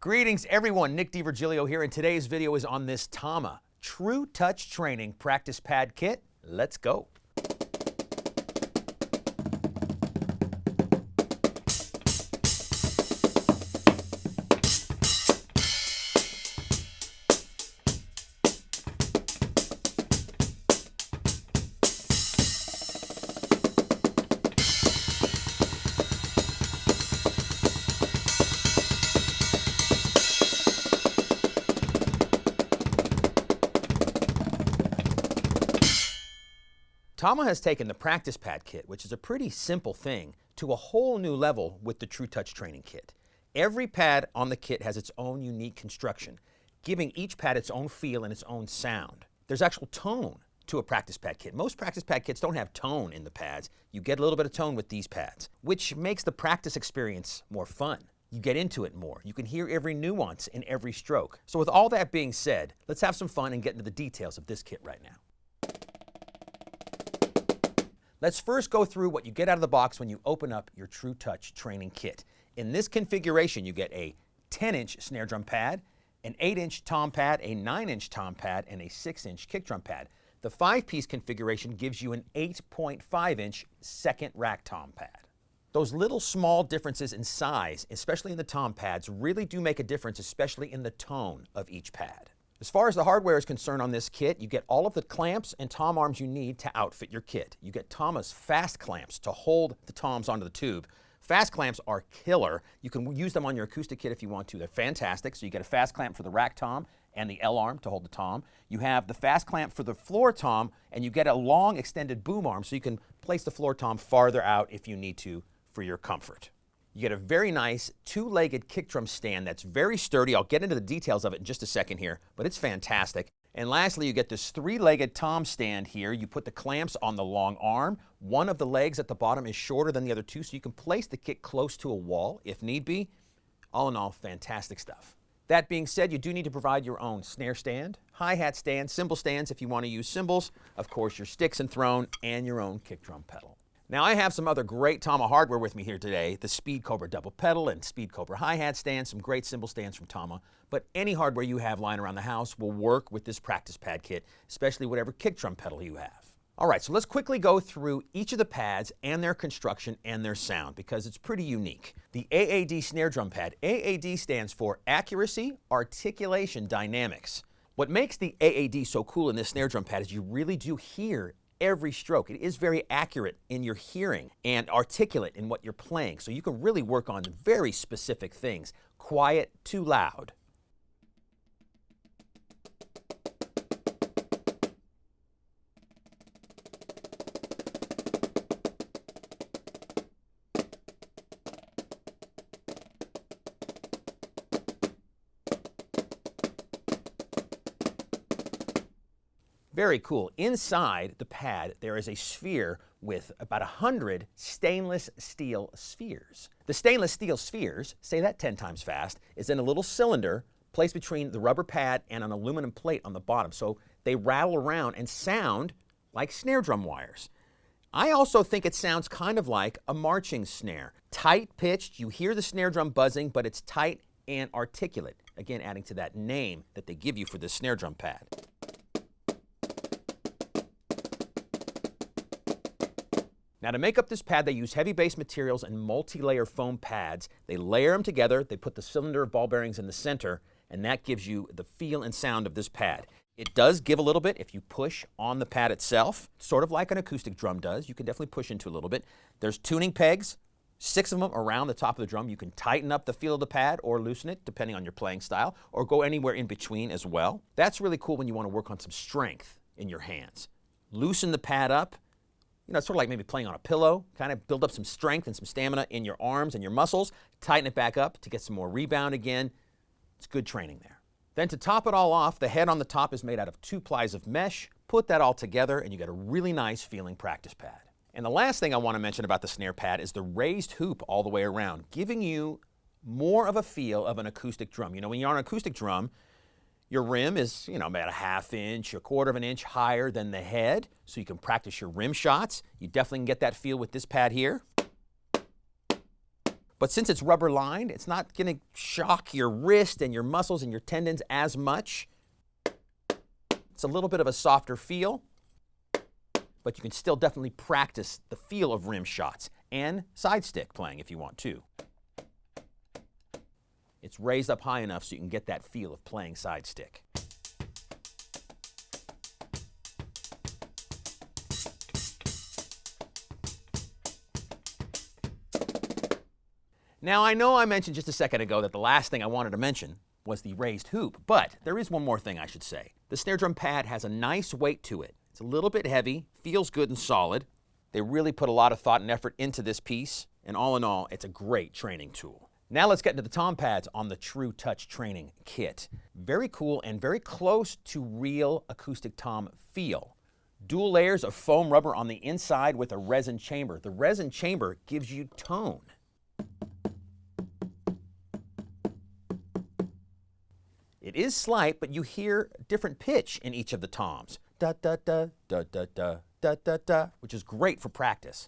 Greetings everyone, Nick DiVirgilio here, and today's video is on this TAMA True Touch Training Practice Pad Kit. Let's go. TAMA has taken the Practice Pad Kit, which is a pretty simple thing, to a whole new level with the True Touch Training Kit. Every pad on the kit has its own unique construction, giving each pad its own feel and its own sound. There's actual tone to a Practice Pad Kit. Most Practice Pad Kits don't have tone in the pads. You get a little bit of tone with these pads, which makes the practice experience more fun. You get into it more. You can hear every nuance in every stroke. So with all that being said, let's have some fun and get into the details of this kit right now. Let's first go through what you get out of the box when you open up your True Touch Training Kit. In this configuration, you get a 10-inch snare drum pad, an 8-inch tom pad, a 9-inch tom pad, and a 6-inch kick drum pad. The 5-piece configuration gives you an 8.5-inch second rack tom pad. Those little small differences in size, especially in the tom pads, really do make a difference, especially in the tone of each pad. As far as the hardware is concerned on this kit, you get all of the clamps and tom arms you need to outfit your kit. You get TAMA's fast clamps to hold the toms onto the tube. Fast clamps are killer. You can use them on your acoustic kit if you want to. They're fantastic. So you get a fast clamp for the rack tom and the L arm to hold the tom. You have the fast clamp for the floor tom, and you get a long extended boom arm so you can place the floor tom farther out if you need to for your comfort. You get a very nice two-legged kick drum stand that's very sturdy. I'll get into the details of it in just a second here, but it's fantastic. And lastly, you get this three-legged tom stand here. You put the clamps on the long arm. One of the legs at the bottom is shorter than the other two, so you can place the kit close to a wall if need be. All in all, fantastic stuff. That being said, you do need to provide your own snare stand, hi-hat stand, cymbal stands if you want to use cymbals, of course your sticks and throne, and your own kick drum pedal. Now I have some other great TAMA hardware with me here today, the Speed Cobra double pedal and Speed Cobra hi-hat stand, some great cymbal stands from TAMA, but any hardware you have lying around the house will work with this Practice Pad Kit, especially whatever kick drum pedal you have. All right, so let's quickly go through each of the pads and their construction and their sound because it's pretty unique. The AAD snare drum pad, AAD stands for Accuracy, Articulation, Dynamics. What makes the AAD so cool in this snare drum pad is you really do hear every stroke. It is very accurate in your hearing and articulate in what you're playing. So you can really work on very specific things. Quiet to loud. Very cool. Inside the pad, there is a sphere with about 100 stainless steel spheres. The stainless steel spheres, say that 10 times fast, is in a little cylinder placed between the rubber pad and an aluminum plate on the bottom. So they rattle around and sound like snare drum wires. I also think it sounds kind of like a marching snare. Tight pitched, you hear the snare drum buzzing, but it's tight and articulate. Again, adding to that name that they give you for this snare drum pad. Now to make up this pad, they use heavy base materials and multi-layer foam pads. They layer them together, they put the cylinder of ball bearings in the center, and that gives you the feel and sound of this pad. It does give a little bit if you push on the pad itself, sort of like an acoustic drum does. You can definitely push into a little bit. There's tuning pegs, 6 of them around the top of the drum. You can tighten up the feel of the pad or loosen it depending on your playing style, or go anywhere in between as well. That's really cool when you want to work on some strength in your hands. Loosen the pad up. You know, it's sort of like maybe playing on a pillow, kind of build up some strength and some stamina in your arms and your muscles, tighten it back up to get some more rebound again. It's good training there. Then to top it all off, the head on the top is made out of 2 plies of mesh. Put that all together and you get a really nice feeling practice pad. And the last thing I want to mention about the snare pad is the raised hoop all the way around, giving you more of a feel of an acoustic drum. You know, when you're on an acoustic drum, your rim is, you know, about a 1/2 inch, 1/4 of an inch higher than the head, so you can practice your rim shots. You definitely can get that feel with this pad here. But since it's rubber lined, it's not going to shock your wrist and your muscles and your tendons as much. It's a little bit of a softer feel, but you can still definitely practice the feel of rim shots and side stick playing if you want to. It's raised up high enough so you can get that feel of playing side stick. Now, I know I mentioned just a second ago that the last thing I wanted to mention was the raised hoop, but there is one more thing I should say. The snare drum pad has a nice weight to it. It's a little bit heavy, feels good and solid. They really put a lot of thought and effort into this piece, and all in all, it's a great training tool. Now let's get into the tom pads on the True Touch Training kit. Very cool and very close to real acoustic tom feel. Dual layers of foam rubber on the inside with a resin chamber. The resin chamber gives you tone. It is slight, but you hear different pitch in each of the toms. Da da da da da da da da da, which is great for practice.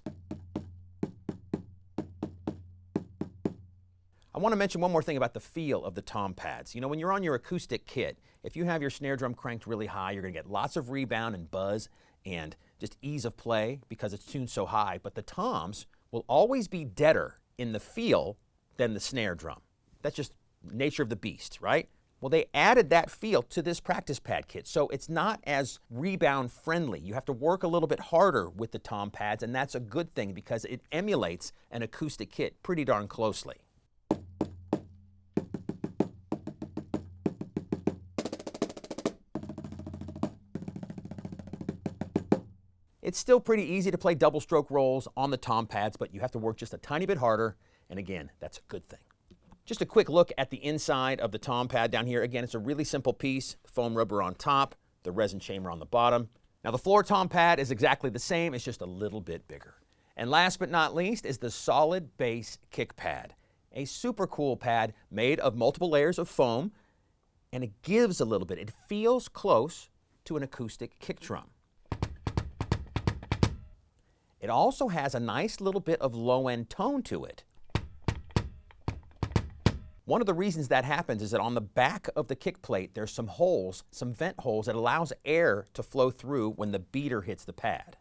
I want to mention one more thing about the feel of the tom pads. You know, when you're on your acoustic kit, if you have your snare drum cranked really high, you're going to get lots of rebound and buzz and just ease of play because it's tuned so high. But the toms will always be deader in the feel than the snare drum. That's just nature of the beast, right? Well, they added that feel to this practice pad kit, so it's not as rebound friendly. You have to work a little bit harder with the tom pads, and that's a good thing because it emulates an acoustic kit pretty darn closely. It's still pretty easy to play double stroke rolls on the tom pads, but you have to work just a tiny bit harder, and again, that's a good thing. Just a quick look at the inside of the tom pad down here. Again, it's a really simple piece, foam rubber on top, the resin chamber on the bottom. Now the floor tom pad is exactly the same, it's just a little bit bigger. And last but not least is the solid base kick pad. A super cool pad made of multiple layers of foam, and it gives a little bit. It feels close to an acoustic kick drum. It also has a nice little bit of low-end tone to it. One of the reasons that happens is that on the back of the kick plate, there's some holes, some vent holes that allows air to flow through when the beater hits the pad.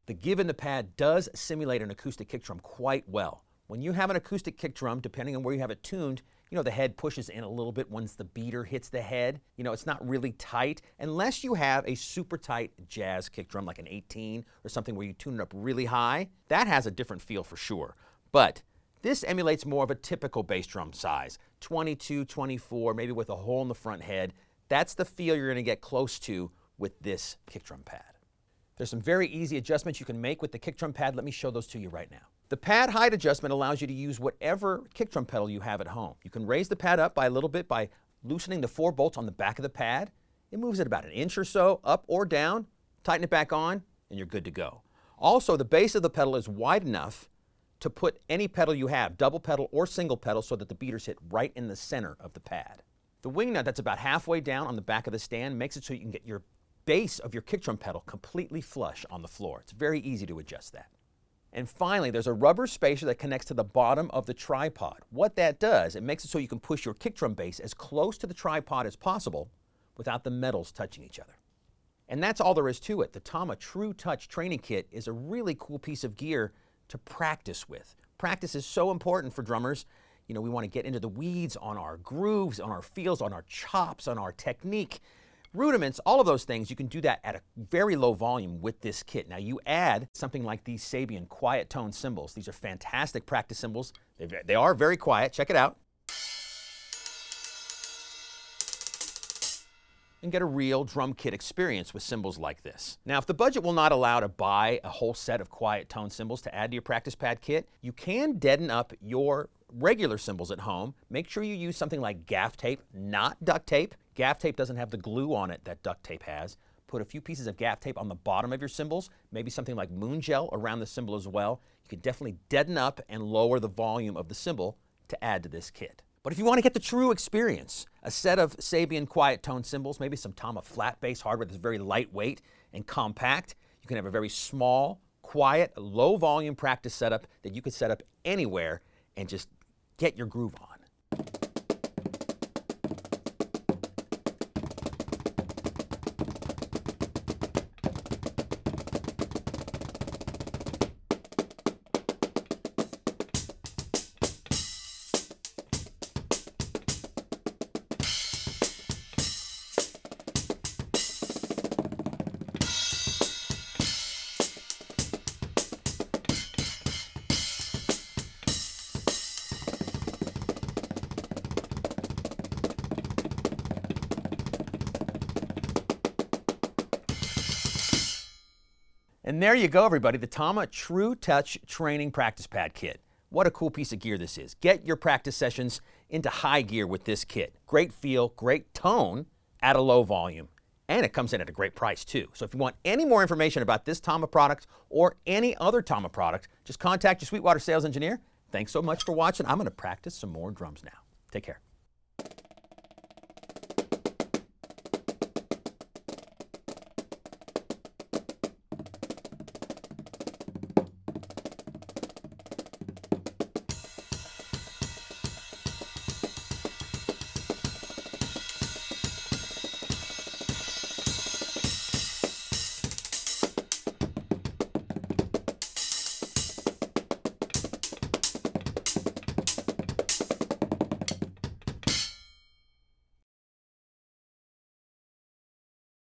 The give in the pad does simulate an acoustic kick drum quite well. When you have an acoustic kick drum, depending on where you have it tuned, you know, the head pushes in a little bit once the beater hits the head. You know, it's not really tight unless you have a super tight jazz kick drum like an 18 or something where you tune it up really high. That has a different feel for sure. But this emulates more of a typical bass drum size, 22, 24, maybe with a hole in the front head. That's the feel you're going to get close to with this kick drum pad. There's some very easy adjustments you can make with the kick drum pad. Let me show those to you right now. The pad height adjustment allows you to use whatever kick drum pedal you have at home. You can raise the pad up by a little bit by loosening the 4 bolts on the back of the pad. It moves it about an inch or so, up or down. Tighten it back on, and you're good to go. Also, the base of the pedal is wide enough to put any pedal you have, double pedal or single pedal, so that the beaters hit right in the center of the pad. The wing nut that's about halfway down on the back of the stand makes it so you can get your base of your kick drum pedal completely flush on the floor. It's very easy to adjust that. And finally, there's a rubber spacer that connects to the bottom of the tripod. What that does, it makes it so you can push your kick drum base as close to the tripod as possible without the metals touching each other. And that's all there is to it. The TAMA True Touch Training Kit is a really cool piece of gear to practice with. Practice is so important for drummers. You know, we want to get into the weeds on our grooves, on our feels, on our chops, on our technique. Rudiments, all of those things, you can do that at a very low volume with this kit. Now you add something like these Sabian quiet tone cymbals. These are fantastic practice cymbals. They are very quiet. Check it out. And get a real drum kit experience with cymbals like this. Now, if the budget will not allow to buy a whole set of quiet tone cymbals to add to your practice pad kit, you can deaden up your regular cymbals at home. Make sure you use something like gaff tape, not duct tape. Gaff tape doesn't have the glue on it that duct tape has. Put a few pieces of gaff tape on the bottom of your cymbals, maybe something like moon gel around the cymbal as well. You can definitely deaden up and lower the volume of the cymbal to add to this kit. But if you want to get the true experience, a set of Sabian quiet tone cymbals, maybe some TAMA flat bass hardware that's very lightweight and compact, you can have a very small quiet, low volume practice setup that you could set up anywhere and just get your groove on. And there you go, everybody, the TAMA True Touch Training Practice Pad Kit. What a cool piece of gear this is. Get your practice sessions into high gear with this kit. Great feel, great tone at a low volume. And it comes in at a great price too. So if you want any more information about this TAMA product or any other TAMA product, just contact your Sweetwater sales engineer. Thanks so much for watching. I'm going to practice some more drums now. Take care.